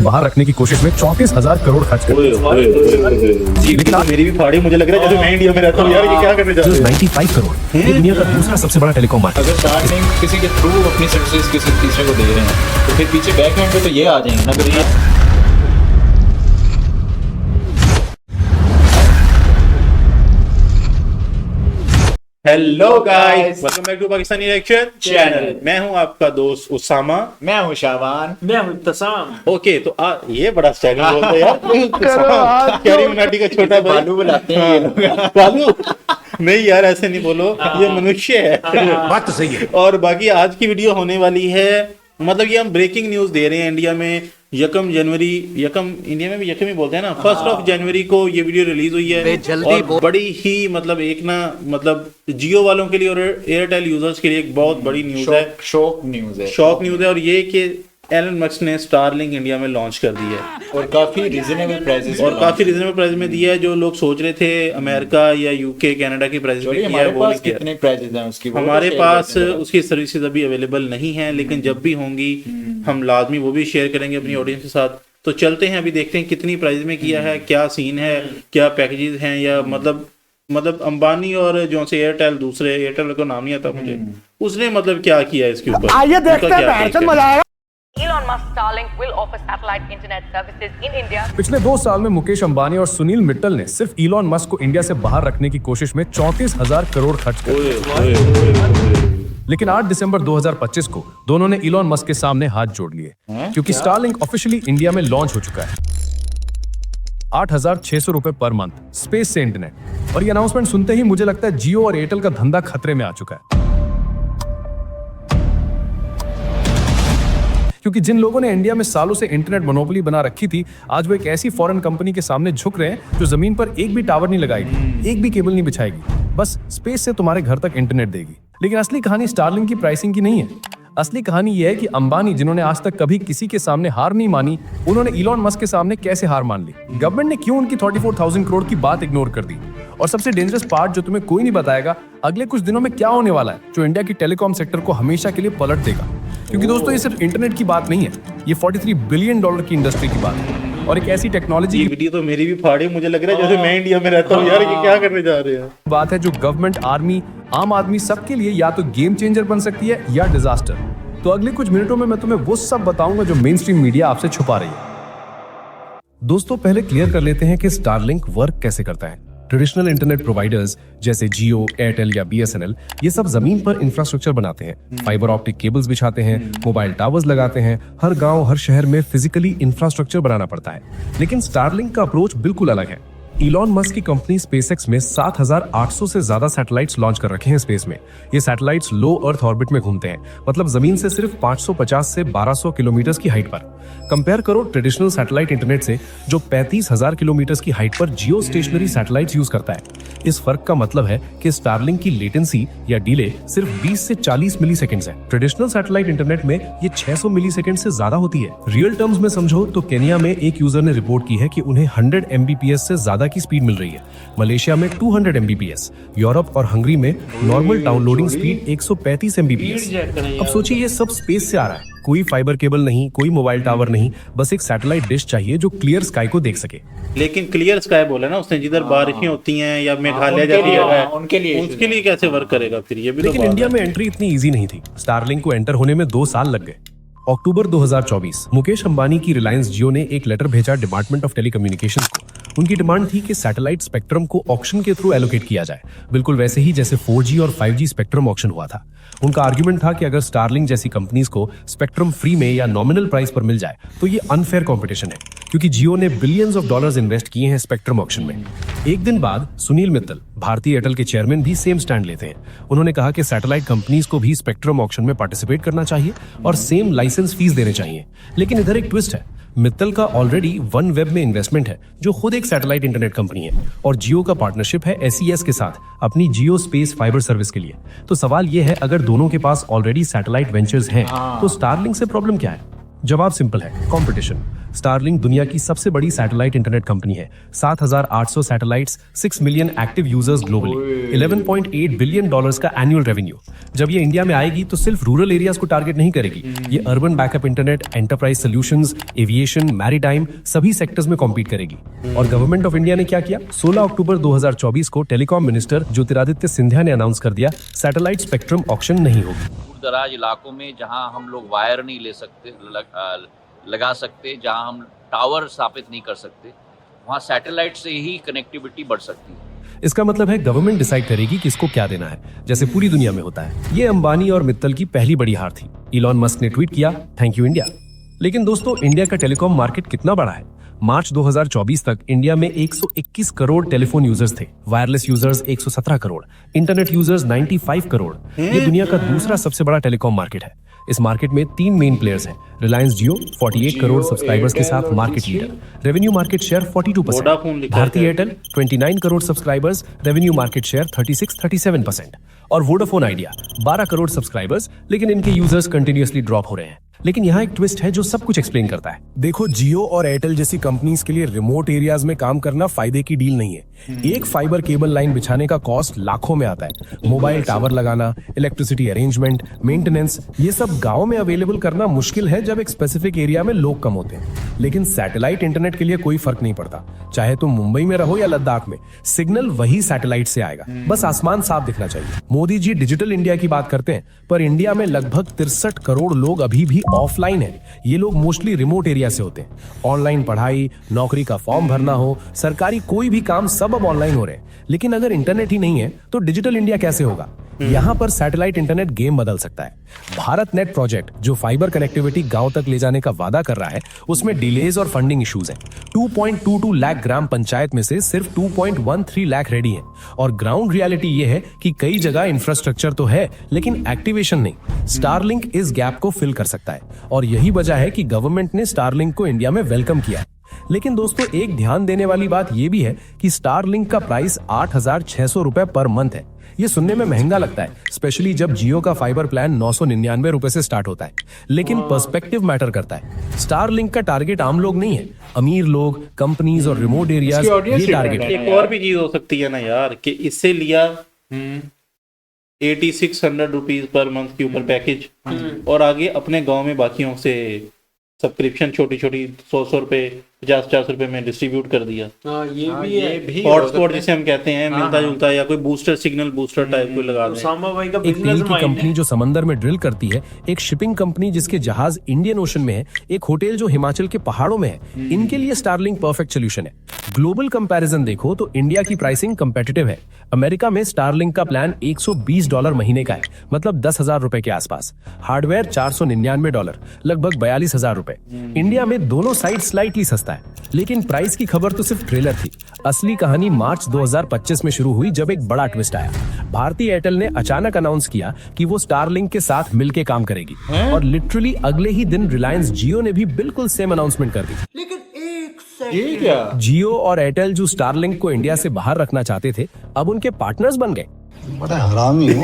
बाहर रखने की कोशिश में 34,000 करोड़ खर्च कर लेकिन मेरी भी फाड़ी मुझे लग रहा है जैसे मैं इंडिया में रहता हूँ यार, ये क्या करने जा रहे हैं? 95 करोड़ ये दुनिया का दूसरा सबसे बड़ा टेलीकॉम मार्केट। अगर स्टार्टिंग किसी के थ्रू अपनी सर्विसेज किसी तीसरे को दे रहे हैं तो फिर पीछे बैक एंड पे तो ये आ जाएंगे ना। अगर ये hello guys, welcome back to Pakistani reaction channel. मैं हूं आपका दोस्त उसामा। मैं हूँ शाबान। मैं हूं तसाम। ओके तो ये बड़ा स्टाइल बोलते हैं यार। कैरी मनाटी का छोटा भाई बालू बुलाते हैं ये लोग। बालू नहीं यार, ऐसे नहीं बोलो, ये मनुष्य है। बात तो सही है। और बाकी आज की वीडियो होने वाली है, मतलब ये हम ब्रेकिंग न्यूज दे रहे हैं। इंडिया में इंडिया में भी यकम ही बोलते हैं ना, 1 जनवरी को ये वीडियो रिलीज हुई है। और बड़ी ही मतलब एक ना मतलब जियो वालों के लिए और एयरटेल यूजर्स के लिए एक बहुत बड़ी न्यूज है, शॉक न्यूज है। शॉक न्यूज है। और ये कि एलन मस्क ने स्टारलिंक इंडिया में लॉन्च कर दी है और काफी रीजनेबल प्राइसेस में दिया है। जो लोग सोच रहे थे अमेरिका या यूके कनाडा की प्राइस में किया है, वो नहीं किया। कितने प्राइसेस हैं उसकी? हमारे पास उसकी सर्विसेज अभी अवेलेबल नहीं है, लेकिन जब भी होंगी हम लाजमी वो भी शेयर करेंगे अपनी ऑडियंस के साथ। तो चलते हैं, अभी देखते हैं कितनी प्राइस में किया है, क्या सीन है, क्या पैकेजेस हैं, या मतलब अंबानी और जो से एयरटेल, दूसरे एयरटेल को नाम नहीं आता मुझे, उसने मतलब क्या किया है इसके ऊपर। आइए देखते हैं, मजा आएगा। Elon Musk Starlink will offer satellite internet services in India. पिछले 2 साल में मुकेश अंबानी और सुनील मित्तल ने सिर्फ इलॉन मस्क को इंडिया से बाहर रखने की कोशिश में 34,000 करोड़ खर्च कर। लेकिन 8 दिसंबर 2025 को दोनों ने इलॉन मस्क के सामने हाथ जोड़ लिए, क्योंकि स्टारलिंक ऑफिशियली इंडिया में लॉन्च हो चुका है। 8,600 रुपए पर मंथ स्पेस से इंटरनेट। और ये अनाउंसमेंट सुनते ही मुझे लगता है जियो और एयरटेल का धंधा खतरे में आ चुका है, क्योंकि जिन लोगों ने इंडिया में सालों से इंटरनेट मोनोपोली बना रखी थी, आज वो एक ऐसी फॉरेन कंपनी के सामने झुक रहे हैं जो जमीन पर एक भी टावर नहीं लगाएगी, एक भी केबल नहीं बिछाएगी, बस स्पेस से तुम्हारे घर तक इंटरनेट देगी। लेकिन असली कहानी स्टारलिंक की प्राइसिंग की नहीं है। असली कहानी यह है कि अंबानी, जिन्होंने आज तक कभी किसी के सामने हार नहीं मानी, उन्होंने इलॉन मस्क के सामने कैसे हार मान ली। गवर्नमेंट ने क्यों उनकी 34,000 करोड़ की बात इग्नोर कर दी। और सबसे डेंजरस पार्ट जो तुम्हें कोई नहीं बताएगा, अगले कुछ दिनों में क्या होने वाला है, जो इंडिया की टेलीकॉम सेक्टर को हमेशा के लिए पलट देगा। क्योंकि दोस्तों, ये सिर्फ इंटरनेट की बात नहीं है, ये $43 बिलियन की इंडस्ट्री की बात है। और एक ऐसी टेक्नोलॉजी ये वीडियो तो मेरी भी फाड़ी मुझे लग रहा है जैसे मैं इंडिया में रहता हूँ यार, ये क्या करने जा रहे हैं। बात है जो गवर्नमेंट, आर्मी, आम आदमी सबके लिए या तो गेम चेंजर बन सकती है या डिजास्टर। तो अगले कुछ मिनटों में मैं तुम्हें वो सब बताऊंगा जो मेन स्ट्रीम मीडिया आपसे छुपा रही है। दोस्तों, पहले क्लियर कर लेते हैं कि स्टारलिंक वर्क कैसे करता है। ट्रेडिशनल इंटरनेट प्रोवाइडर्स जैसे जियो, एयरटेल या BSNL, ये सब जमीन पर इंफ्रास्ट्रक्चर बनाते हैं, फाइबर ऑप्टिक केबल्स बिछाते हैं, मोबाइल टावर्स लगाते हैं। हर गांव, हर शहर में फिजिकली इंफ्रास्ट्रक्चर बनाना पड़ता है। लेकिन स्टारलिंक का अप्रोच बिल्कुल अलग है। इलॉन मस्क की कंपनी स्पेसएक्स में 7,800 से ज्यादा सैटेलाइट्स लॉन्च कर रखे हैं स्पेस में। ये सैटेलाइट्स लो अर्थ ऑर्बिट में घूमते हैं, मतलब जमीन से सिर्फ 550 से 1200 किलोमीटर की हाइट पर। कंपेयर करो ट्रेडिशनल सैटेलाइट इंटरनेट से, जो 35,000 किलोमीटर की हाइट पर जियो स्टेशनरी सैटेलाइट्स यूज करता है। इस फर्क का मतलब है कि स्टारलिंक की लेटेंसी या डिले सिर्फ 20 से 40 मिली सेकेंड है। ट्रेडिशनल सैटेलाइट इंटरनेट में ये 600 मिली सेकेंड से ज्यादा होती है। रियल टर्म्स में समझो तो केन्या में एक यूजर ने रिपोर्ट की है कि उन्हें 100 Mbps से ज्यादा की स्पीड मिल रही है। मलेशिया में 200 Mbps, यूरोप और हंगरी में नॉर्मल डाउनलोडिंग स्पीड 135 Mbps। अब सोचिए, ये सब स्पेस से आ रहा है। कोई फाइबर केबल नहीं, कोई मोबाइल टावर नहीं, बस एक सैटेलाइट डिश चाहिए जो क्लियर स्काई को देख सके। लेकिन क्लियर स्काई बोला ना उसने, जिधर बारिशें होती हैं या मेघालय जैसी जगह है, उनके लिए कैसे वर्क करेगा फिर ये भी। लेकिन इंडिया में एंट्री इतनी इजी नहीं थी। स्टारलिंक को एंटर होने में 2 साल लग गए। अक्टूबर 2024 मुकेश अंबानी की रिलायंस जियो ने एक लेटर भेजा डिपार्टमेंट ऑफ टेलीकम्युनिकेशंस को। उनकी डिमांड थी कि सैटेलाइट स्पेक्ट्रम को ऑक्शन के थ्रू एलोकेट किया जाए, बिल्कुल वैसे ही जैसे 4G और 5G स्पेक्ट्रम ऑक्शन हुआ था। उनका आर्गुमेंट था कि अगर स्टारलिंक जैसी कंपनीज को स्पेक्ट्रम फ्री में या नॉमिनल प्राइस पर मिल जाए तो ये अनफेयर कंपटीशन है, क्योंकि जियो ने बिलियंस ऑफ डॉलर्स इन्वेस्ट किए हैं स्पेक्ट्रम ऑक्शन में। एक दिन बाद सुनील मित्तल, भारतीय एयरटेल के चेयरमैन, भी सेम स्टैंड लेते हैं। उन्होंने कहा कि सैटेलाइट कंपनीज को भी स्पेक्ट्रम ऑक्शन में पार्टिसिपेट करना चाहिए और सेम लाइसेंस फीस देने चाहिए। लेकिन इधर एक ट्विस्ट है। मित्तल का ऑलरेडी OneWeb में इन्वेस्टमेंट है, जो खुद एक सैटेलाइट इंटरनेट कंपनी है, और जियो का पार्टनरशिप है SES के साथ अपनी जियो स्पेस फाइबर सर्विस के लिए। तो सवाल यह है, अगर दोनों के पास ऑलरेडी सैटेलाइट वेंचर्स हैं, तो स्टारलिंक से प्रॉब्लम क्या है? जवाब सिंपल है, कंपटीशन। स्टारलिंक दुनिया की सबसे बड़ी सैटेलाइट इंटरनेट कंपनी है। 7,800 satellites, 6 million active users globally, $11.8 billion का एनुअल रेवेन्यू। जब ये इंडिया में आएगी तो सिर्फ रूरल एरियाज को टारगेट नहीं करेगी, ये urban backup internet, enterprise solutions, aviation, maritime सभी सेक्टर्स में कॉम्पीट करेगी। और गवर्नमेंट ऑफ इंडिया ने क्या किया? 16 अक्टूबर 2024 को टेलीकॉम मिनिस्टर ज्योतिरादित्य सिंधिया ने अनाउंस कर दिया, सैटेलाइट स्पेक्ट्रम ऑक्शन नहीं होगी। दूर दराज इलाकों में जहां हम लोग वायर नहीं ले सकते, लगा सकते, जहां हम टावर स्थापित नहीं कर सकते, वहां सैटेलाइट से ही कनेक्टिविटी बढ़ सकती है। इसका मतलब है गवर्नमेंट डिसाइड करेगी किसको क्या देना है, जैसे पूरी दुनिया में होता है। ये अंबानी और मित्तल की पहली बड़ी हार थी। इलॉन मस्क ने ट्वीट किया, थैंक यू इंडिया। लेकिन दोस्तों, इंडिया का टेलीकॉम मार्केट कितना बड़ा है? मार्च 2024 तक इंडिया में 121 करोड़ टेलीफोन यूजर्स थे, wireless users 117 crore, internet users 95 crore. ये दुनिया का दूसरा सबसे बड़ा टेलीकॉम मार्केट है। इस मार्केट में 3 मेन प्लेयर्स हैं। रिलायंस जियो 48 करोड़ सब्सक्राइबर्स के साथ market leader, revenue market share 42%। Bharti Airtel 29 crore subscribers, revenue market share 36-37%। और वोडाफोन आइडिया 12 करोड़ सब्सक्राइबर्स, लेकिन इनके यूजर्स कंटिन्यूअसली ड्रॉप हो रहे हैं। लेकिन यहाँ एक ट्विस्ट है जो सब कुछ एक्सप्लेन करता है। देखो, जियो और एयरटेल जैसी कंपनीज के लिए रिमोट एरियाज में काम करना फायदे की डील नहीं है। एक फाइबर केबल लाइन बिछाने का कॉस्ट लाखों में आता है। मोबाइल टावर लगाना, इलेक्ट्रिसिटी अरेंजमेंट, मेंटेनेंस, ये सब गांव में अवेलेबल करना मुश्किल है जब एक स्पेसिफिक एरिया में लोग कम होते हैं। लेकिन सैटेलाइट इंटरनेट के लिए कोई फर्क नहीं पड़ता, चाहे तुम मुंबई में रहो या लद्दाख में, सिग्नल वही सैटेलाइट से आएगा। बस आसमान साफ दिखना चाहिए। मोदी जी डिजिटल इंडिया की बात करते हैं, पर इंडिया में लगभग 63 करोड़ लोग अभी भी ऑफलाइन है। ये लोग मोस्टली रिमोट एरिया से होते हैं। ऑनलाइन पढ़ाई, नौकरी का फॉर्म भरना हो, सरकारी कोई भी काम, सब अब ऑनलाइन हो रहे हैं। लेकिन अगर इंटरनेट ही नहीं है तो डिजिटल इंडिया कैसे होगा? यहाँ पर सैटेलाइट इंटरनेट गेम बदल सकता है। भारत नेट प्रोजेक्ट जो फाइबर कनेक्टिविटी गांव तक ले जाने का वादा कर रहा है, उसमें डिलेज और फंडिंग इश्यूज हैं। 2.22 लाख ग्राम पंचायत में से सिर्फ 2.13 लाख रेडी हैं। और ग्राउंड रियलिटी ये है कि कई जगह इंफ्रास्ट्रक्चर तो है, लेकिन एक्टिवेशन नहीं। स्टारलिंक इस गैप को फिल कर सकता है, और यही वजह है कि गवर्नमेंट ने स्टारलिंक को इंडिया में वेलकम किया है। लेकिन दोस्तों, एक ध्यान देने वाली बात यह भी है कि स्टारलिंक का प्राइस 8,600 रुपए पर मंथ है। ये सुनने में महंगा लगता है, स्पेशली जब जियो का फाइबर प्लान 999 रुपए से स्टार्ट होता है। लेकिन पर्सपेक्टिव मैटर करता है। स्टारलिंक का टारगेट आम लोग नहीं है, अमीर लोग, कंपनीज और रिमोट एरियाज ये टारगेट है। एक और भी चीज हो सकती है ना यार, कि इससे लिया 8600 रुपीज पर मंथ के ऊपर पैकेज, और आगे अपने गांव में बाकियों से सब्सक्रिप्शन छोटी छोटी 100 रुपए, 50 रुपए में डिस्ट्रीब्यूट कर दिया। ये भी हॉटस्पॉट जिसे हम कहते हैं, मिलता जुलता, या कोई बूस्टर, सिग्नल बूस्टर टाइप को लगा दें। उसामा भाई का एक तेल की कंपनी जो समंदर में ड्रिल करती है, एक शिपिंग कंपनी जिसके जहाज इंडियन ओशन में है, एक होटल जो हिमाचल के पहाड़ों में है, इनके लिए स्टारलिंक परफेक्ट सोल्यूशन है। ग्लोबल कंपैरिजन देखो तो इंडिया की प्राइसिंग कंपेटिटिव है। अमेरिका में स्टारलिंक का प्लान $120 महीने का है, मतलब 10,000 रुपए के आसपास। हार्डवेयर $499, लगभग 42,000 रुपए। इंडिया में दोनों साइड स्लाइटली सस्ता है, लेकिन प्राइस की खबर तो सिर्फ ट्रेलर थी। असली कहानी मार्च 2025 में शुरू हुई, जब एक बड़ा ट्विस्ट आया। भारती एयरटेल ने अचानक अनाउंस किया कि वो स्टारलिंक के साथ मिलकर काम करेगी, और लिटरली अगले ही दिन रिलायंस जियो ने भी बिल्कुल सेम अनाउंसमेंट कर दी। ये क्या? जियो और एयरटेल जो स्टारलिंक को इंडिया से बाहर रखना चाहते थे, अब उनके पार्टनर्स बन गए। बड़ा हरामी हो।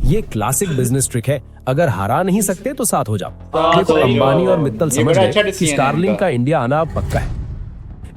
ये क्लासिक बिजनेस ट्रिक है, अगर हरा नहीं सकते तो साथ हो जाओ। हाँ, देखो, सही अंबानी बात। और मित्तल ये समझ बड़ा गए अच्छा कि decision है स्टारलिंक इनका। का इंडिया आना अब पक्का है।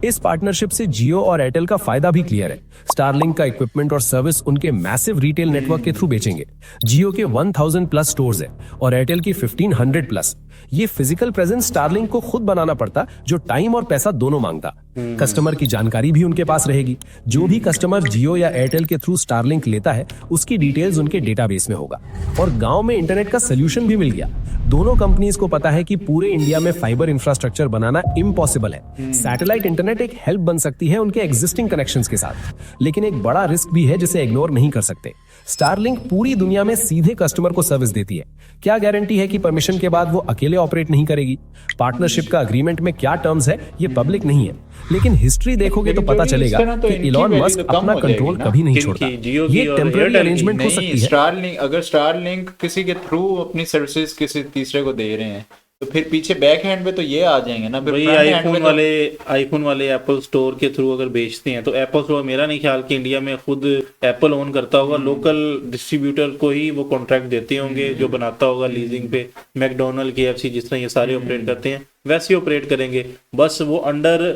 इस पार्टनरशिप से जियो और एयरटेल का फायदा भी क्लियर है। स्टारलिंक का इक्विपमेंट और सर्विस उनके मैसिव रिटेल नेटवर्क के थ्रू बेचेंगे। जियो के 1000 प्लस स्टोर्स है और एयरटेल की 1500 प्लस। ये फिजिकल प्रेजेंस स्टारलिंक को खुद बनाना पड़ता, जो टाइम और पैसा दोनों मांगता। कस्टमर की जानकारी भी उनके पास रहेगी। जो भी कस्टमर जियो या एयरटेल के थ्रू स्टारलिंक लेता है, उसकी डिटेल्स उनके डेटाबेस में होगा। और गांव में इंटरनेट का सोल्यूशन भी मिल गया। दोनों कंपनीज को पता है कि पूरे इंडिया में फाइबर इंफ्रास्ट्रक्चर बनाना इम्पॉसिबल है। सैटेलाइट इंटरनेट एक हेल्प बन सकती है उनके एग्जिस्टिंग कनेक्शंस के साथ, लेकिन एक बड़ा रिस्क भी है जिसे इग्नोर नहीं कर सकते। स्टारलिंक पूरी दुनिया में सीधे कस्टमर को सर्विस देती है। क्या गारंटी है कि परमिशन के बाद वो अकेले ऑपरेट नहीं करेगी? पार्टनरशिप का अग्रीमेंट में क्या टर्म्स है ये पब्लिक नहीं है, लेकिन हिस्ट्री देखोगे तो पता चलेगा कि इलॉन मस्क अपना कंट्रोल कभी नहीं छोड़ता। ये टेम्पररी अरेंजमेंट हो सकती है। स्टारलिंक, अगर स्टारलिंक किसी के थ्रू अपनी सर्विसेज किसी तीसरे को दे रहे हैं, तो फिर पीछे बैक हैंड पे तो ये आ जाएंगे ना, फिर भाई front hand पे आईफोन वाले एप्पल स्टोर के थ्रू अगर बेचते हैं तो एप्पल स्टोर मेरा नहीं ख्याल कि इंडिया में खुद एप्पल ओन करता होगा, लोकल डिस्ट्रीब्यूटर को ही वो कॉन्ट्रैक्ट देते होंगे जो बनाता होगा लीजिंग पे। मैकडोनल्ड, KFC जिस तरह ये सारे ऑपरेट करते हैं वैसे ही ऑपरेट करेंगे, बस वो अंडर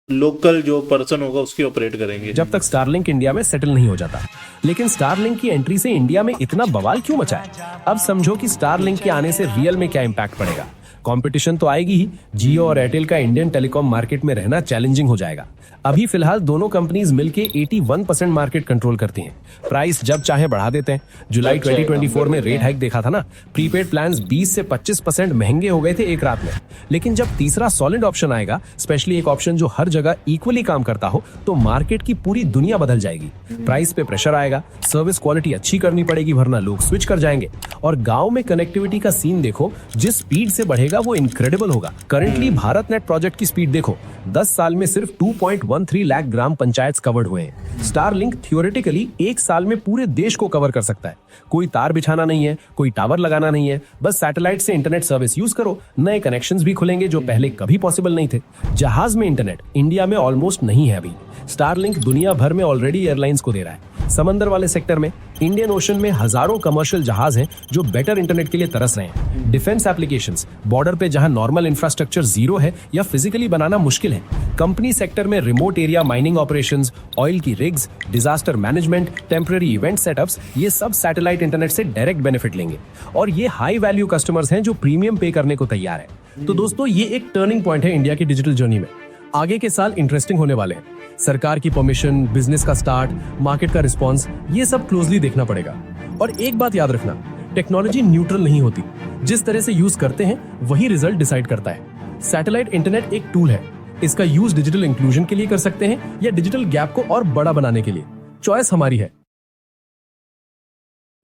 लोकल जो पर्सन होगा उसकी ऑपरेट करेंगे जब तक स्टारलिंक इंडिया में सेटल नहीं हो जाता। लेकिन स्टारलिंक की एंट्री से इंडिया में इतना बवाल क्यों मचा है? अब समझो कि स्टारलिंक के आने से रियल में क्या इंपैक्ट पड़ेगा। कंपटीशन तो आएगी ही, जियो और एयरटेल का इंडियन टेलीकॉम मार्केट में रहना चैलेंजिंग हो जाएगा। अभी फिलहाल दोनों कंपनीज मिलके 81% मार्केट कंट्रोल करती हैं। प्राइस जब चाहे बढ़ा देते हैं। जुलाई 2024 में रेट हाइक देखा था ना, प्रीपेड प्लान्स 20 से 25% महंगे हो गए थे एक रात में। लेकिन जब तीसरा सॉलिड ऑप्शन आएगा, स्पेशली एक ऑप्शन जो हर जगह इक्वली काम करता हो, तो मार्केट की पूरी दुनिया बदल जाएगी। प्राइस पे प्रेशर आएगा, सर्विस क्वालिटी अच्छी करनी पड़ेगी वरना लोग स्विच कर जाएंगे। और गांव में कनेक्टिविटी का सीन देखो, जिस स्पीड से बढ़ेगा वो इनक्रेडिबल होगा। करंटली भारत नेट प्रोजेक्ट की स्पीड देखो, 10 साल में सिर्फ 2.13 लाख ग्राम पंचायत कवर्ड हुए हैं। स्टारलिंक थियोरेटिकली एक साल में पूरे देश को कवर कर सकता है। कोई तार बिछाना नहीं है, कोई टावर लगाना नहीं है, बस सैटेलाइट से इंटरनेट सर्विस यूज करो। नए कनेक्शंस भी खुलेंगे जो पहले कभी पॉसिबल नहीं थे। जहाज में इंटरनेट इंडिया में ऑलमोस्ट नहीं है अभी। स्टारलिंक दुनिया भर में ऑलरेडी एयरलाइंस को दे रहा है। समंदर वाले सेक्टर में इंडियन ओशन में हजारों कमर्शियल जहाज हैं जो बेटर इंटरनेट के लिए तरस रहे हैं। डिफेंस एप्लीकेशंस, बॉर्डर पे जहां नॉर्मल इंफ्रास्ट्रक्चर जीरो है या फिजिकली बनाना मुश्किल है। कंपनी सेक्टर में remote area mining operations, oil की rigs, disaster management, temporary event setups, ये सब सैटेलाइट इंटरनेट से डायरेक्ट बेनिफिट लेंगे। और ये हाई वैल्यू कस्टमर्स हैं जो प्रीमियम पे करने को तैयार है। तो दोस्तों, ये एक टर्निंग पॉइंट है इंडिया की डिजिटल जर्नी में। आगे के साल इंटरेस्टिंग होने वाले हैं। सरकार की परमिशन, बिजनेस का स्टार्ट, मार्केट का रिस्पॉन्स, ये सब क्लोजली देखना पड़ेगा। और एक बात याद रखना, टेक्नोलॉजी न्यूट्रल नहीं होती। जिस तरह से यूज करते हैं वही रिजल्ट डिसाइड करता है। सैटेलाइट इंटरनेट एक टूल है। इसका यूज डिजिटल इंक्लूजन के लिए कर सकते हैं या डिजिटल गैप को और बड़ा बनाने के लिए। चॉइस हमारी है।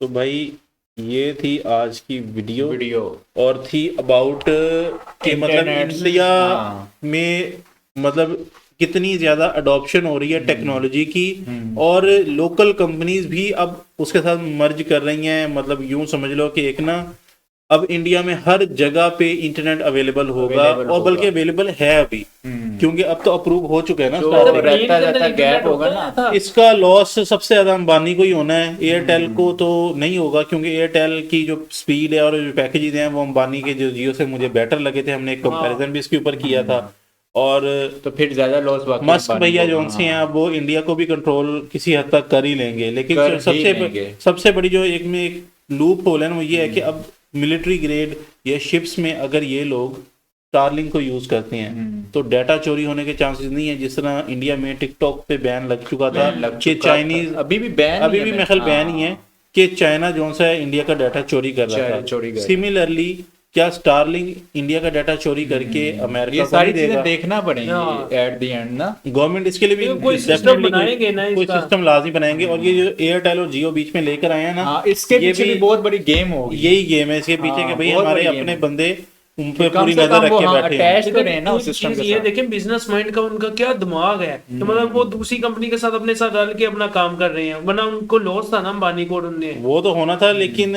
तो भाई ये थी आज की वीडियो और थी अबाउट के मतलब इंडिया में मतलब कितनी ज्यादा अडॉप्शन हो रही है टेक्नोलॉजी की, और लोकल कंपनीज भी अब उसके साथ मर्ज कर रही हैं। मतलब यूं समझ लो कि एक ना अब इंडिया में हर जगह पे इंटरनेट अवेलेबल होगा और बल्कि अवेलेबल है अभी, क्योंकि अब तो अप्रूव हो चुका है ना। रहता गैप होगा ना, इसका लॉस सबसे ज्यादा अंबानी को ही होना है, एयरटेल को तो नहीं होगा, क्योंकि एयरटेल की जो स्पीड है और जो पैकेजेस हैं वो अंबानी के जो जियो से मुझे बेटर लगे थे। हमने एक कंपैरिजन भी इसके ऊपर किया था। और तो फिर ज्यादा लॉस मस्क भैया जो से हैं अब वो इंडिया को भी कंट्रोल किसी हद तक कर ही लेंगे। लेकिन सबसे बड़ी जो एक लूप होल है वो ये है कि अब मिलिट्री ग्रेड या शिप्स में अगर ये लोग स्टारलिंक को यूज करते हैं तो डाटा चोरी होने के चांसेस नहीं है। जिस तरह इंडिया में टिकटॉक पे बैन लग चुका था कि चाइनीज अभी भी मेरे ख्याल बैन ही है कि चाइना जो सा है इंडिया का डाटा चोरी कर रहा था। सिमिलरली क्या स्टारलिंक इंडिया का डाटा चोरी करके अमेरिका को नहीं देगा? देखना पड़ेगा एट द एंड ना। गवर्नमेंट इसके लिए भी कोई सिस्टम बनाएंगे ना, कोई सिस्टम लाजमी बनाएंगे। और ये जो एयरटेल और जियो बीच में लेकर आए हैं ना, इसके पीछे भी बहुत बड़ी गेम होगी। यही गेम है इसके पीछे के भाई हमारे अपने बंदे उन पे पूरी नजर रख के बैठे हैं ना उस सिस्टम के साथ। ये देखें बिजनेस माइंड का उनका क्या दिमाग है, तो मतलब वो दूसरी कंपनी के साथ अपने साथ डाल के अपना काम कर रहे हैं, वरना उनको लॉस था ना अंबानी को, उन्होंने वो तो होना था। लेकिन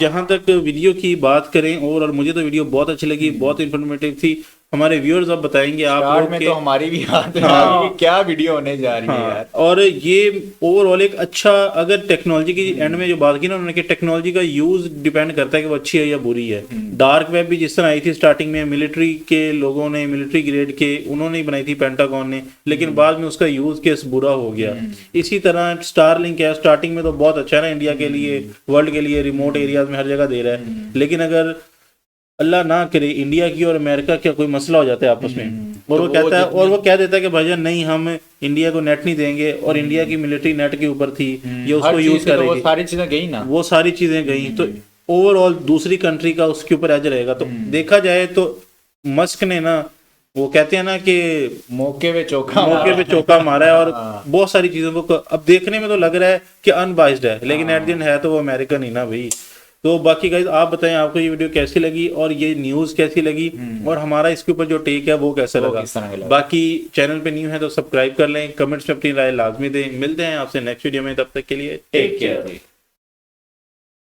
जहां तक वीडियो की बात करें और मुझे तो वीडियो बहुत अच्छी लगी, बहुत इन्फॉर्मेटिव थी। हमारे व्यूअर्स अब बताएंगे आप लोग में तो हमारी भी याद है क्या वीडियो होने जा रही है यार। और ये ओवरऑल एक अच्छा, अगर टेक्नोलॉजी की एंड में जो बात की ना उन्होंने कि टेक्नोलॉजी का यूज डिपेंड करता है कि वो अच्छी है या बुरी है। डार्क वेब भी जिस तरह आई थी स्टार्टिंग में, मिलिट्री के लोगों ने, मिलिट्री ग्रेड के उन्होंने ही बनाई थी, पेंटागन ने, लेकिन बाद में उसका यूज केस बुरा हो गया। इसी तरह स्टारलिंक है, स्टार्टिंग में तो बहुत अच्छा है ना, इंडिया के लिए, वर्ल्ड के लिए, रिमोट एरियाज में हर जगह दे रहा है। लेकिन अगर अल्लाह ना करे इंडिया की और अमेरिका का कोई मसला हो जाता है आपस में, और वो कहता है और वो कह देता है कि भाईजान नहीं, हम इंडिया को नेट नहीं देंगे, और इंडिया की मिलिट्री नेट के ऊपर थी, ये उसको यूज करेगी, वो सारी चीजें गई ना, वो सारी चीजें गई, तो ओवरऑल दूसरी कंट्री का उसके ऊपर एज रहेगा। तो देखा जाए तो मस्क ने ना, वो कहते हैं ना कि मौके पे चौका मारा है, और बहुत सारी चीजों को अब देखने में तो लग रहा है कि अनबाइस्ड है, लेकिन एट द एंड है तो वो अमेरिकन ही ना भाई। तो बाकी गाइस आप बताएं आपको ये वीडियो कैसी लगी और ये न्यूज़ कैसी लगी, और हमारा इसके ऊपर जो टेक है वो कैसा लगा। बाकी चैनल पे न्यू है तो सब्सक्राइब कर लें, कमेंट्स में अपनी राय लाजमी दें। मिलते हैं आपसे नेक्स्ट वीडियो में, तब तक के लिए टेक केयर।